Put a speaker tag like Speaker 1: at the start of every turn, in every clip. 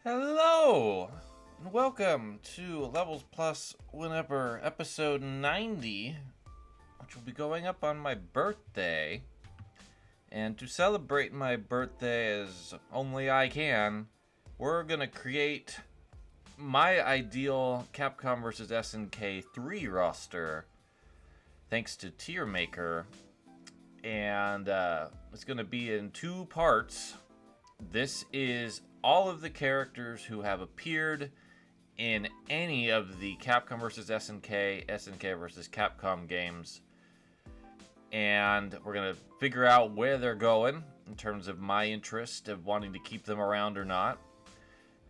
Speaker 1: Hello, and welcome to Levels Plus Whenever episode 90, which will be going up on my birthday. And to celebrate my birthday as only I can, we're gonna create my ideal Capcom vs. SNK 3 roster, thanks to Tier Maker. And it's gonna be in two parts. This is all of the characters who have appeared in any of the Capcom vs. SNK, SNK vs. Capcom games. And we're going to figure out where they're going in terms of my interest of wanting to keep them around or not.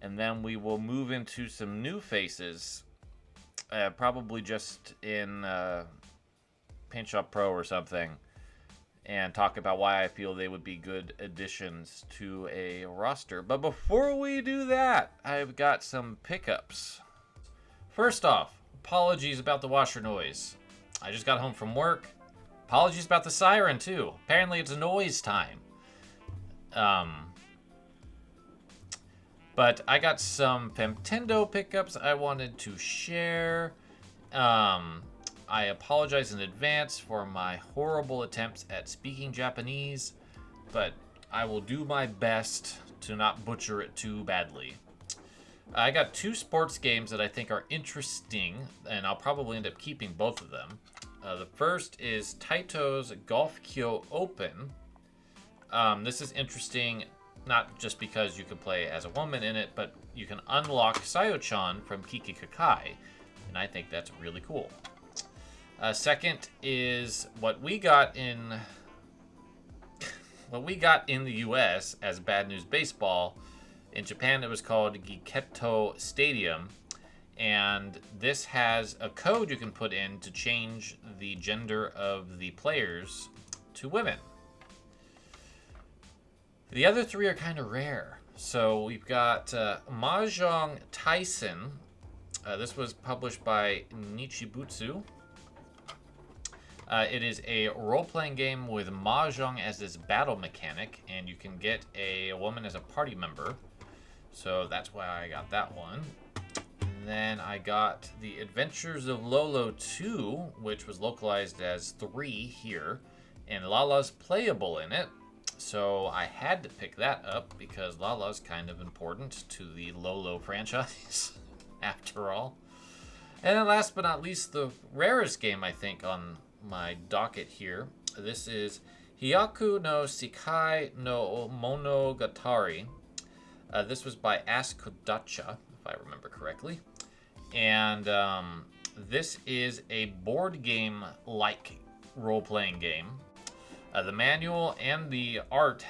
Speaker 1: And then we will move into some new faces, probably just in Paint Shop Pro or something, and talk about why I feel they would be good additions to a roster. But before we do that, I've got some pickups. First off, apologies about the washer noise. I just got home from work. Apologies about the siren too. Apparently it's noise time. But I got some Femtendo pickups I wanted to share. I apologize in advance for my horrible attempts at speaking Japanese, but I will do my best to not butcher it too badly. I got two sports games that I think are interesting, and I'll probably end up keeping both of them. The first is Taito's Golf Kyo Open. This is interesting, not just because you can play as a woman in it, but you can unlock Sayo-chan from Kiki Kakai, and I think that's really cool. Second is what we got in the U.S. as Bad News Baseball. In Japan, it was called Giketo Stadium, and this has a code you can put in to change the gender of the players to women. The other three are kind of rare. So we've got Mahjong Tyson. This was published by Nichibutsu. It is a role-playing game with Mahjong as its battle mechanic, and you can get a woman as a party member. So that's why I got that one. And then I got The Adventures of Lolo 2, which was localized as 3 here, and Lala's playable in it. So I had to pick that up because Lala's kind of important to the Lolo franchise, after all. And then last but not least, the rarest game, I think, on my docket here. This is Hyaku no Shikai no Monogatari. This was by Askudacha, if I remember correctly. And this is a board game-like role-playing game. The manual and the art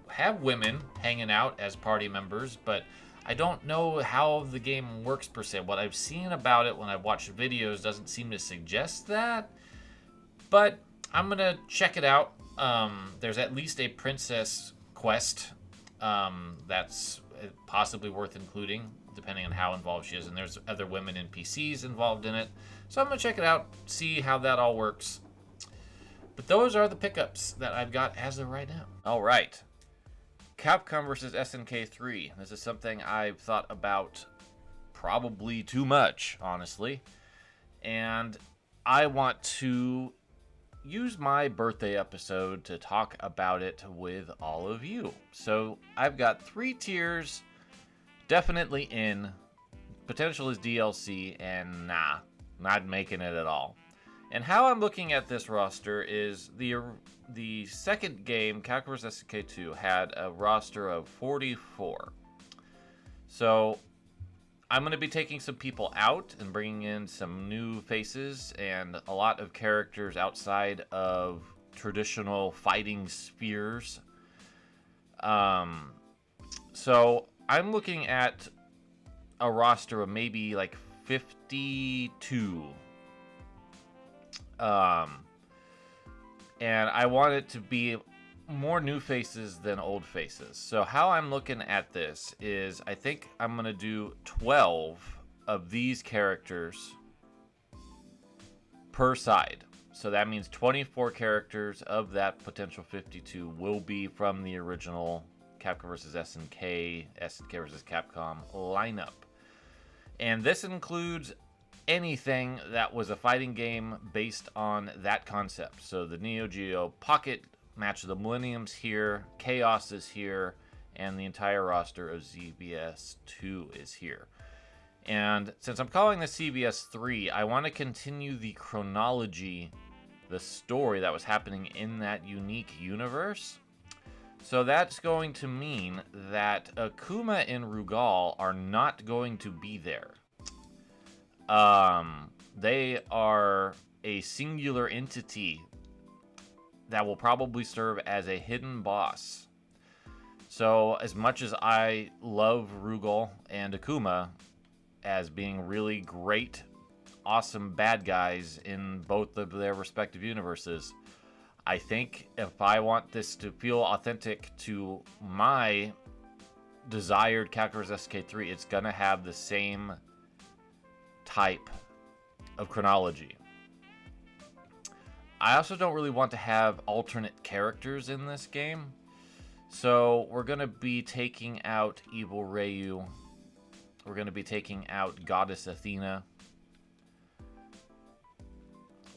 Speaker 1: have women hanging out as party members, but I don't know how the game works per se. What I've seen about it when I've watched videos doesn't seem to suggest that. But I'm going to check it out. There's at least a princess quest that's possibly worth including, depending on how involved she is. And there's other women NPCs involved in it. So I'm going to check it out, see how that all works. But those are the pickups that I've got as of right now. All right. Capcom vs. SNK 3. This is something I've thought about probably too much, honestly. And I want to use my birthday episode to talk about it with all of you. So I've got 3 tiers, definitely in, potential is DLC, and nah, not making it at all. And how I'm looking at this roster is the second game, Capcom vs. SNK 2, had a roster of 44. So I'm going to be taking some people out and bringing in some new faces and a lot of characters outside of traditional fighting spheres. So I'm looking at a roster of maybe like 52. And I want it to be more new faces than old faces. So how I'm looking at this is I think I'm going to do 12 of these characters per side. So that means 24 characters of that potential 52 will be from the original Capcom vs. SNK, SNK vs. Capcom lineup. And this includes anything that was a fighting game based on that concept. So the Neo Geo Pocket Match of the Millennium's here, Chaos is here, and the entire roster of CBS 2 is here. And since I'm calling this CBS 3, I want to continue the chronology, the story that was happening in that unique universe. So that's going to mean that Akuma and Rugal are not going to be there. They are a singular entity that will probably serve as a hidden boss. So as much as I love Rugal and Akuma as being really great, awesome bad guys in both of their respective universes, I think if I want this to feel authentic to my desired Capcom SK3, it's gonna have the same type of chronology. I also don't really want to have alternate characters in this game, so we're gonna be taking out Evil Ryu. We're gonna be taking out Goddess Athena.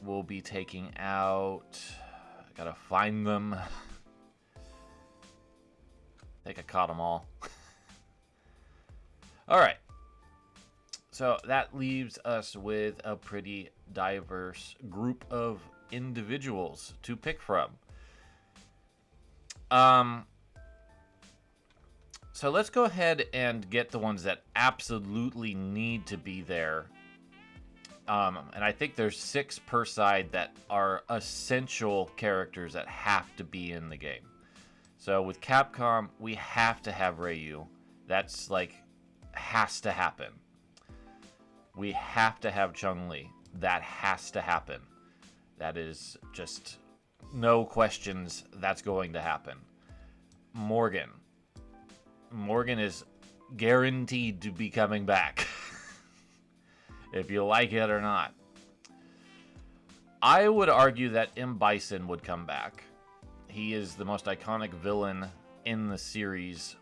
Speaker 1: We'll be taking out... Gotta find them. I think I caught them all. Alright. So that leaves us with a pretty diverse group of individuals to pick from. So let's go ahead and get the ones that absolutely need to be there. And I think there's 6 per side that are essential characters that have to be in the game. So with Capcom, we have to have Ryu. That's like, has to happen. We have to have Chun-Li. That has to happen. That is just no questions, that's going to happen. Morgan. Morgan is guaranteed to be coming back. If you like it or not. I would argue that M. Bison would come back. He is the most iconic villain in the series,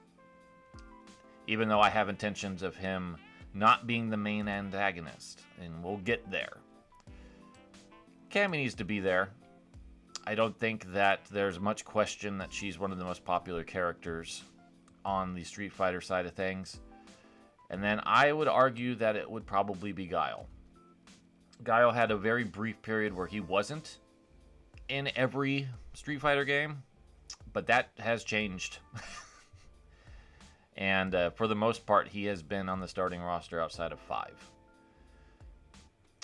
Speaker 1: even though I have intentions of him not being the main antagonist, and we'll get there. Cammy needs to be there. I don't think that there's much question that she's one of the most popular characters on the Street Fighter side of things. And then I would argue that it would probably be Guile. Guile had a very brief period where he wasn't in every Street Fighter game, but that has changed. And for the most part, he has been on the starting roster outside of 5.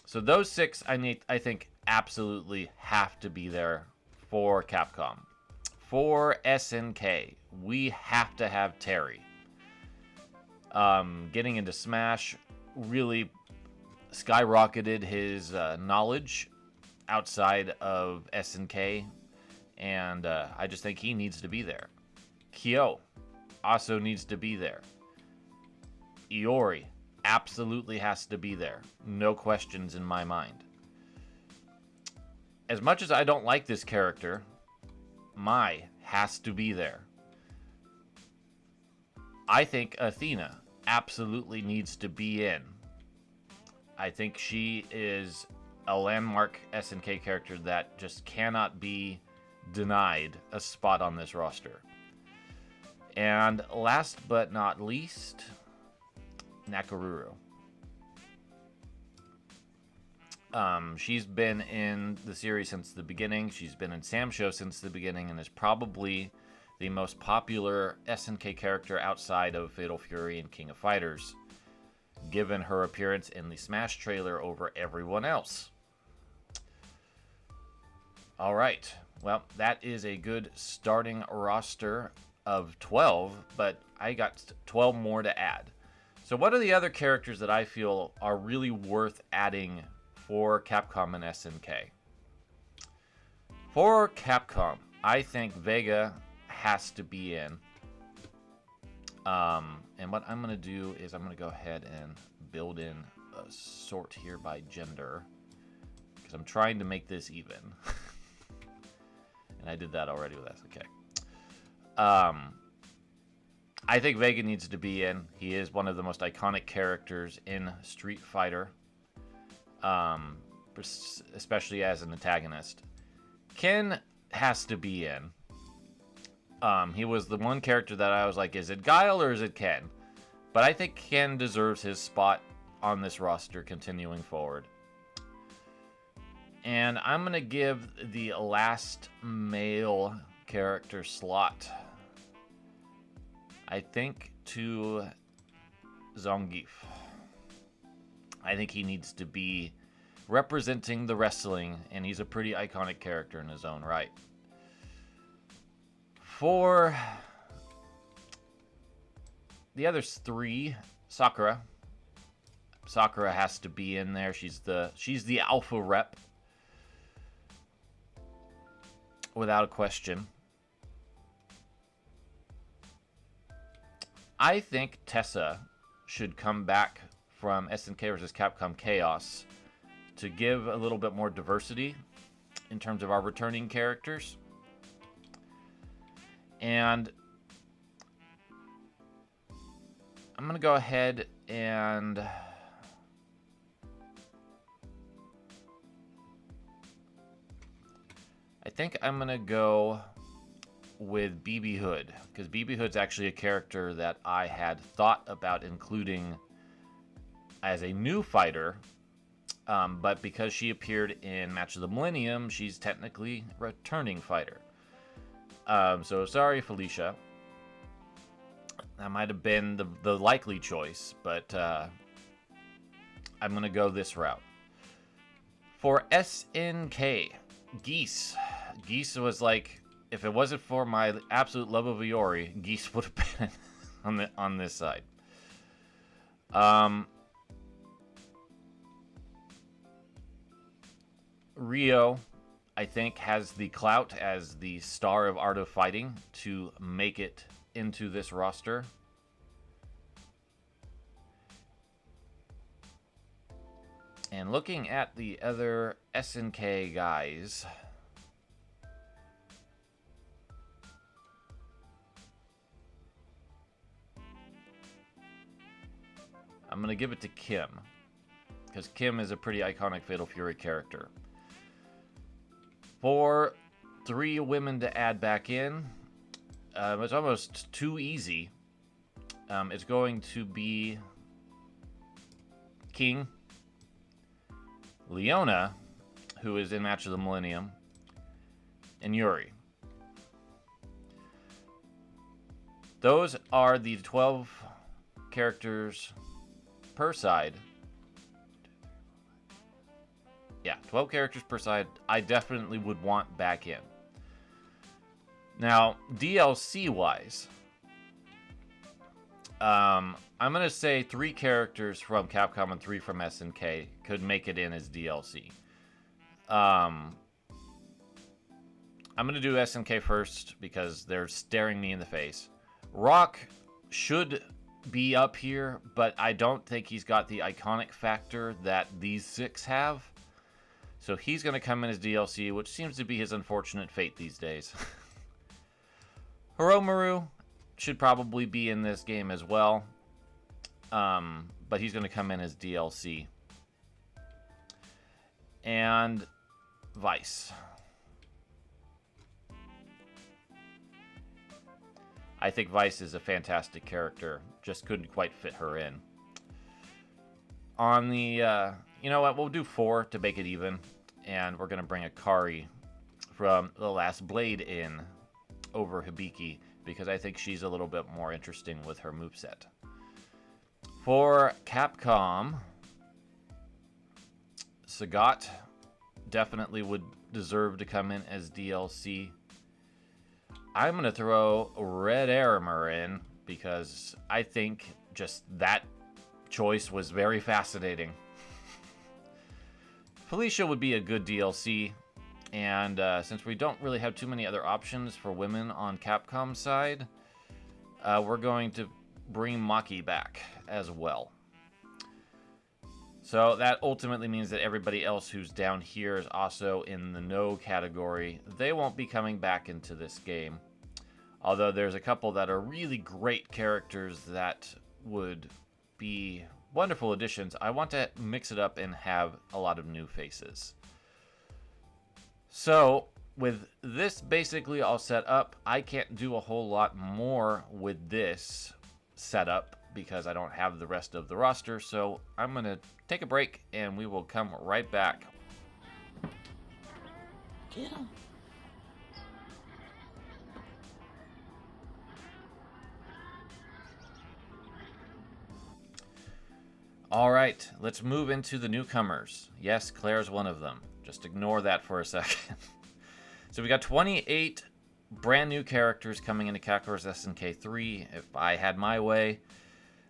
Speaker 1: So those 6, I think, absolutely have to be there for Capcom. For SNK, we have to have Terry. Getting into Smash really skyrocketed his knowledge outside of SNK, and I just think he needs to be there. Kyo also needs to be there. Iori absolutely has to be there. No questions in my mind. As much as I don't like this character, Mai has to be there. I think Athena absolutely needs to be in. I think she is a landmark SNK character that just cannot be denied a spot on this roster. And last but not least, Nakaruru. She's been in the series since the beginning. She's been in Sam Show since the beginning and is probably the most popular SNK character outside of Fatal Fury and King of Fighters, given her appearance in the Smash trailer over everyone else. Alright, well, that is a good starting roster of 12, but I got 12 more to add. So what are the other characters that I feel are really worth adding for Capcom and SNK? For Capcom, I think Vega has to be in. And what I'm going to do is I'm going to go ahead and build in a sort here by gender, because I'm trying to make this even. And I did that already with SNK. I think Vega needs to be in. He is one of the most iconic characters in Street Fighter, especially as an antagonist. Ken has to be in. He was the one character that I was like, is it Guile or is it Ken? But I think Ken deserves his spot on this roster continuing forward. And I'm going to give the last male character slot, I think, to Zangief. I think he needs to be representing the wrestling, and he's a pretty iconic character in his own right. For the other three, Sakura. Sakura has to be in there. She's the alpha rep, without a question. I think Tessa should come back from SNK vs. Capcom Chaos to give a little bit more diversity in terms of our returning characters. And I'm going to go ahead and I think I'm going to go with BB Hood, because BB Hood's actually a character that I had thought about including as a new fighter, but because she appeared in Match of the Millennium, she's technically a returning fighter. So sorry, Felicia. That might have been the likely choice, but I'm going to go this route. For SNK, Geese. Geese was like, if it wasn't for my absolute love of Iori, Geese would have been on this side. Rio, I think, has the clout as the star of Art of Fighting to make it into this roster. And looking at the other SNK guys, I'm going to give it to Kim, because Kim is a pretty iconic Fatal Fury character. For 3 women to add back in, it's almost too easy. It's going to be King, Leona, who is in Match of the Millennium, and Yuri. Those are the 12 characters per side. Yeah, 12 characters per side I definitely would want back in. Now, DLC-wise, I'm going to say 3 characters from Capcom and 3 from SNK could make it in as DLC. I'm going to do SNK first because they're staring me in the face. Rock should be up here, but I don't think he's got the iconic factor that these 6 have. So he's going to come in as DLC, which seems to be his unfortunate fate these days. Hiromaru should probably be in this game as well, but he's going to come in as DLC. And Vice. I think Vice is a fantastic character, just couldn't quite fit her in. On the, you know what, we'll do 4 to make it even, and we're going to bring Akari from The Last Blade in over Hibiki, because I think she's a little bit more interesting with her moveset. For Capcom, Sagat definitely would deserve to come in as DLC. I'm going to throw Red Arimer in, because I think just that choice was very fascinating. Felicia would be a good DLC. And since we don't really have too many other options for women on Capcom's side, we're going to bring Maki back as well. So that ultimately means that everybody else who's down here is also in the no category. They won't be coming back into this game. Although there's a couple that are really great characters that would be wonderful additions, I want to mix it up and have a lot of new faces. So, with this basically all set up, I can't do a whole lot more with this setup because I don't have the rest of the roster. So, I'm going to take a break and we will come right back. Get him. All right, let's move into the newcomers. Yes, Claire's one of them. Just ignore that for a second. So we got 28 brand new characters coming into Capcom SNK 3. If I had my way,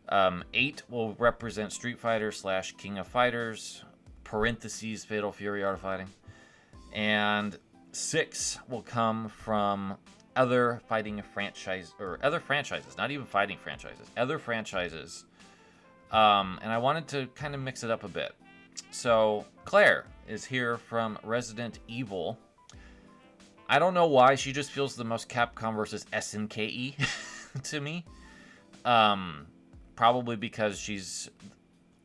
Speaker 1: 8 will represent Street Fighter / King of Fighters, parentheses Fatal Fury Art of Fighting, and 6 will come from other fighting franchise or other franchises, not even fighting franchises, other franchises. And I wanted to kind of mix it up a bit. So Claire is here from Resident Evil. I don't know why, she just feels the most Capcom versus SNK to me. Probably because she's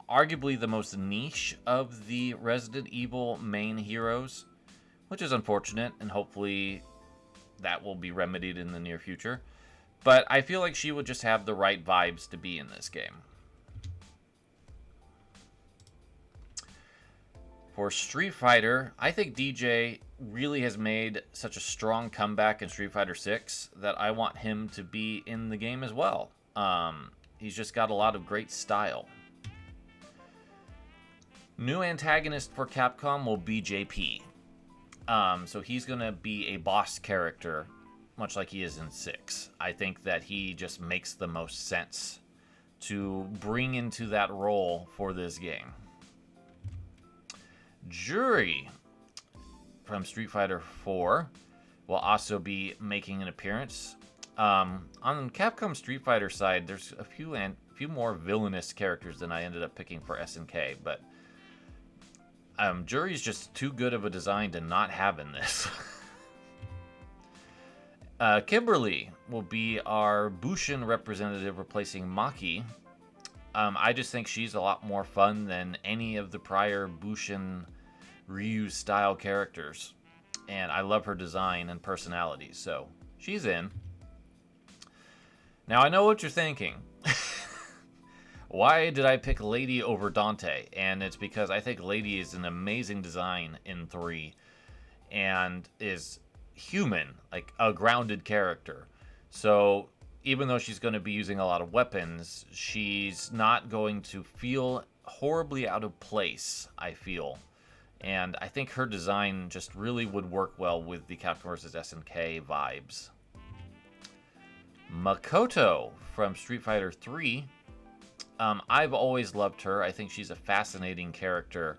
Speaker 1: arguably the most niche of the Resident Evil main heroes, which is unfortunate, and hopefully that will be remedied in the near future. But I feel like she would just have the right vibes to be in this game. For Street Fighter, I think DJ really has made such a strong comeback in Street Fighter 6 that I want him to be in the game as well. He's just got a lot of great style. New antagonist for Capcom will be JP. So he's going to be a boss character, much like he is in 6. I think that he just makes the most sense to bring into that role for this game. Jury from Street Fighter 4 will also be making an appearance. On Capcom Street Fighter side, there's a few more villainous characters than I ended up picking for SNK, but Jury's just too good of a design to not have in this. Kimberly will be our Bushin representative replacing Maki. I just think she's a lot more fun than any of the prior Bushin Ryu style characters, and I love her design and personality, so she's in. Now I know what you're thinking. Why did I pick Lady over Dante? And it's because I think Lady is an amazing design in 3 and is human, like a grounded character. So even though she's going to be using a lot of weapons, she's not going to feel horribly out of place, I feel. And I think her design just really would work well with the Capcom vs. SNK vibes. Makoto from Street Fighter 3. I've always loved her. I think she's a fascinating character.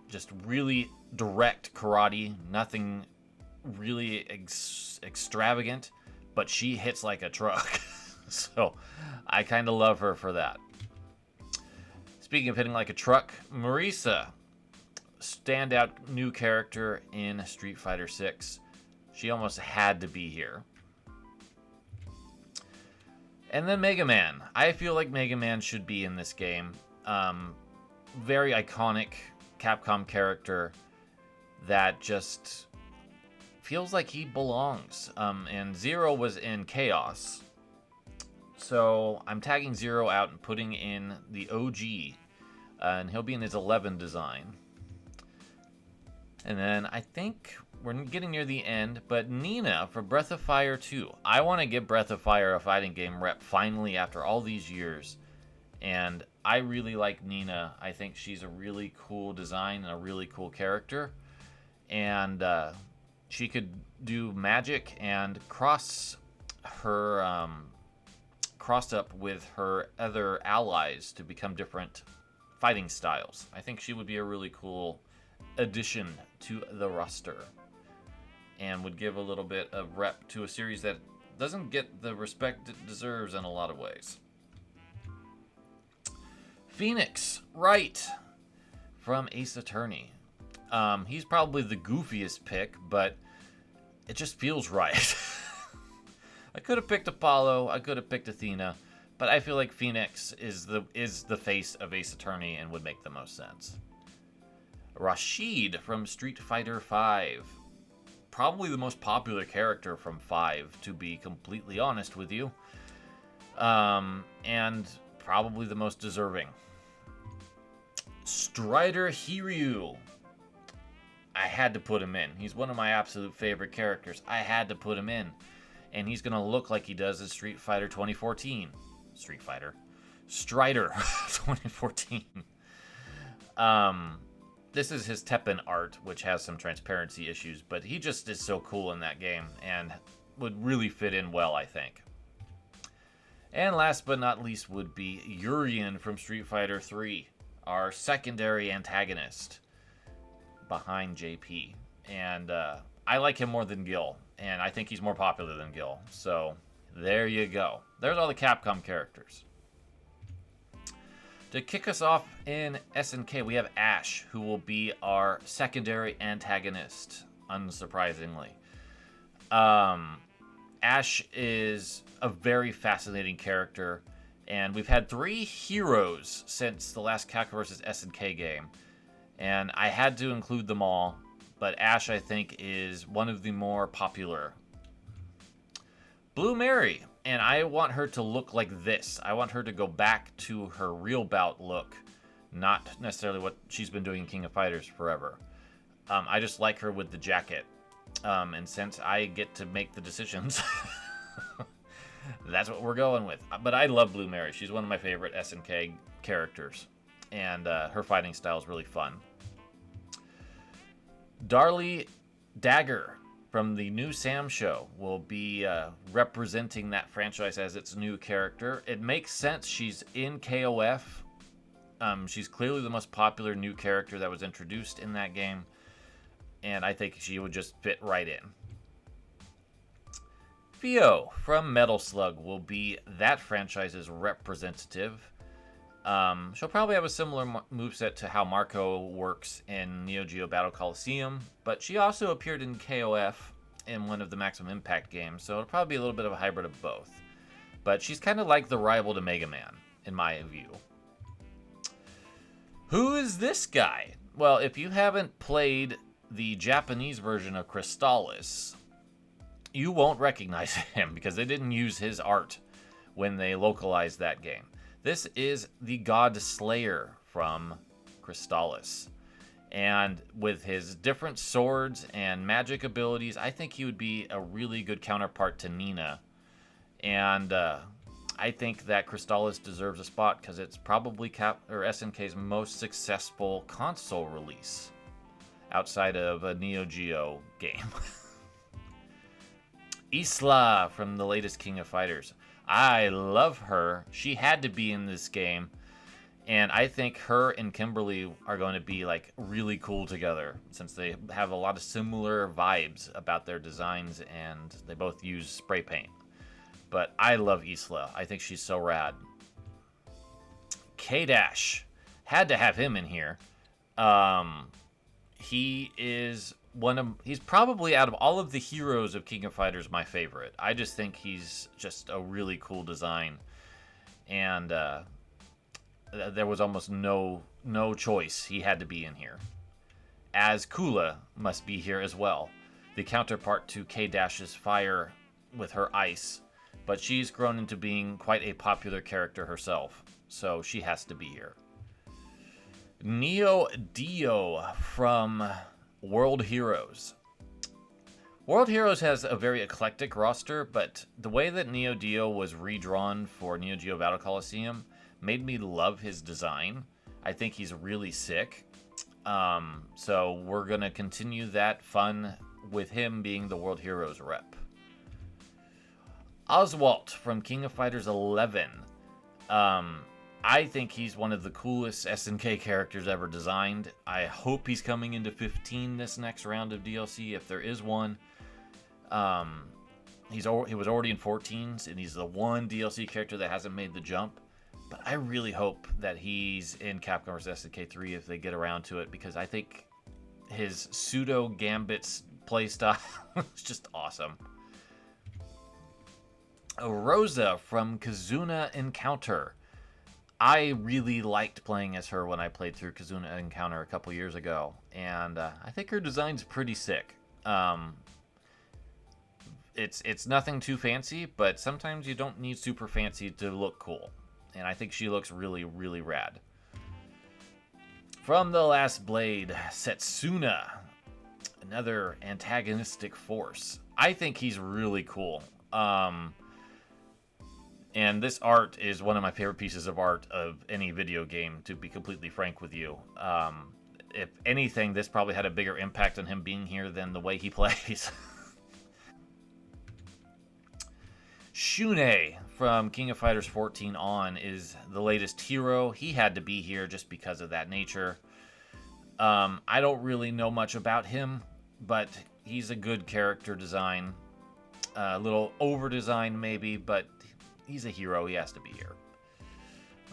Speaker 1: Just really direct karate. Nothing really extravagant. But she hits like a truck. So I kind of love her for that. Speaking of hitting like a truck, Marisa. Standout new character in Street Fighter 6. She almost had to be here. And then Mega Man. I feel like Mega Man should be in this game. Very iconic Capcom character that just feels like he belongs. And Zero was in Chaos. So I'm tagging Zero out and putting in the OG. And he'll be in his 11 design. And then I think we're getting near the end, but Nina for Breath of Fire 2. I want to give Breath of Fire a fighting game rep finally after all these years. And I really like Nina. I think she's a really cool design and a really cool character. And she could do magic and cross up with her other allies to become different fighting styles. I think she would be a really cool addition to the roster and would give a little bit of rep to a series that doesn't get the respect it deserves in a lot of ways. Phoenix Wright from Ace Attorney. He's probably the goofiest pick, but it just feels right. I could have picked Apollo. I could have picked Athena. But I feel like Phoenix is the face of Ace Attorney and would make the most sense. Rashid from Street Fighter V. Probably the most popular character from 5, to be completely honest with you. And probably the most deserving. Strider Hiryu. I had to put him in. He's one of my absolute favorite characters. I had to put him in. And he's going to look like he does in Street Fighter 2014. Strider 2014. This is his Teppen art, which has some transparency issues, but he just is so cool in that game and would really fit in well, I think. And last but not least would be Urien from Street Fighter 3, our secondary antagonist behind JP. And I like him more than Gil, and I think he's more popular than Gil. So there you go. There's all the Capcom characters. To kick us off in SNK, we have Ash, who will be our secondary antagonist, unsurprisingly. Ash is a very fascinating character, and we've had 3 heroes since the last Capcom vs. SNK game, and I had to include them all, but Ash, I think, is one of the more popular. Blue Mary. And I want her to look like this. I want her to go back to her real bout look, not necessarily what she's been doing in King of Fighters forever. I just like her with the jacket. And since I get to make the decisions, that's what we're going with. But I love Blue Mary. She's one of my favorite SNK characters. And her fighting style is really fun. Darlie Dagger from the new Sam show will be representing that franchise as its new character. It makes sense. She's in KOF. She's clearly the most popular new character that was introduced in that game. And I think she would just fit right in. Fio from Metal Slug will be that franchise's representative. She'll probably have a similar moveset to how Marco works in Neo Geo Battle Coliseum, but she also appeared in KOF in one of the Maximum Impact games, so it'll probably be a little bit of a hybrid of both. But she's kind of like the rival to Mega Man, in my view. Who is this guy? Well, if you haven't played the Japanese version of Crystallis, you won't recognize him because they didn't use his art when they localized that game. This is the God Slayer from Crystallis. And with his different swords and magic abilities, I think he would be a really good counterpart to Nina. And I think that Crystallis deserves a spot because it's probably SNK's most successful console release outside of a Neo Geo game. Isla from the latest King of Fighters. I love her. She had to be in this game. And I think her and Kimberly are going to be like really cool together since they have a lot of similar vibes about their designs and they both use spray paint. But I love Isla. I think she's so rad. K-Dash. Had to have him in here. He is he's probably out of all of the heroes of King of Fighters my favorite. I just think he's just a really cool design. And there was almost no choice. He had to be in here. As Kula must be here as well. The counterpart to K-Dash's fire with her ice. But she's grown into being quite a popular character herself. So she has to be here. Neo Dio from World Heroes. World Heroes has a very eclectic roster, but the way that Neo Dio was redrawn for Neo Geo Battle Coliseum made me love his design. I think he's really sick. So we're going to continue that fun with him being the World Heroes rep. Oswalt from King of Fighters 11. I think he's one of the coolest SNK characters ever designed. I hope he's coming into 15 this next round of DLC, if there is one. He was already in 14s, and he's the one DLC character that hasn't made the jump. But I really hope that he's in Capcom vs. SNK 3 if they get around to it, because I think his pseudo Gambit's playstyle is just awesome. Rosa from Kazuna Encounter. I really liked playing as her when I played through Kazuna Encounter a couple years ago, and I think her design's pretty sick. It's nothing too fancy, but sometimes you don't need super fancy to look cool, and I think she looks really, really rad. From The Last Blade, Setsuna, another antagonistic force. I think he's really cool. And this art is one of my favorite pieces of art of any video game, to be completely frank with you. If anything, this probably had a bigger impact on him being here than the way he plays. Shunei from King of Fighters 14 on is the latest hero. He had to be here just because of that nature. I don't really know much about him, but he's a good character design. A little over-designed maybe, but he's a hero. He has to be here.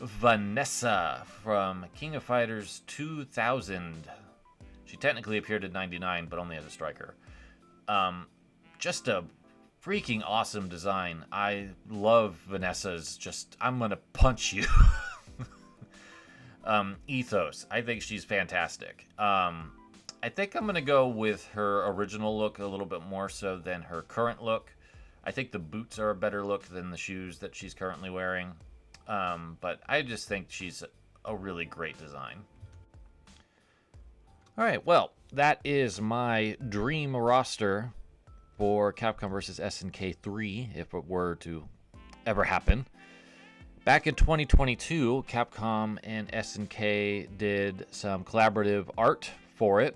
Speaker 1: Vanessa from King of Fighters 2000. She technically appeared in 99, but only as a striker. Just a freaking awesome design. I love Vanessa's I'm gonna punch you ethos. I think she's fantastic. I think I'm gonna go with her original look a little bit more so than her current look. I think the boots are a better look than the shoes that she's currently wearing. But I just think she's a really great design. Alright, well, that is my dream roster for Capcom vs. SNK 3, if it were to ever happen. Back in 2022, Capcom and SNK did some collaborative art for it.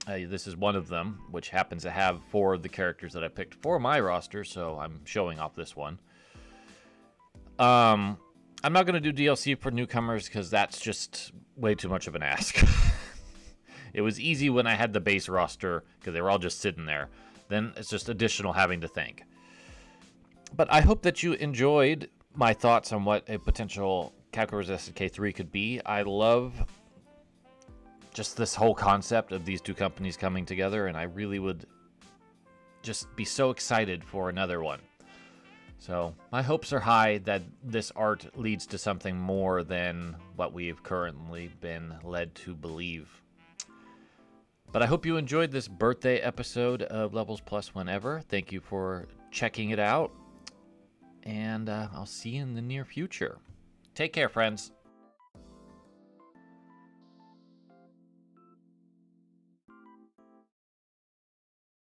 Speaker 1: This is one of them, which happens to have 4 of the characters that I picked for my roster, so I'm showing off this one. I'm not going to do DLC for newcomers because that's just way too much of an ask. It was easy when I had the base roster because they were all just sitting there. Then it's just additional having to think. But I hope that you enjoyed my thoughts on what a potential Capcom vs. SNK 3 could be. I love just this whole concept of these two companies coming together, and I really would just be so excited for another one. So my hopes are high that this art leads to something more than what we've currently been led to believe. But I hope you enjoyed this birthday episode of Levels Plus Whenever. Thank you for checking it out, and I'll see you in the near future. Take care, friends.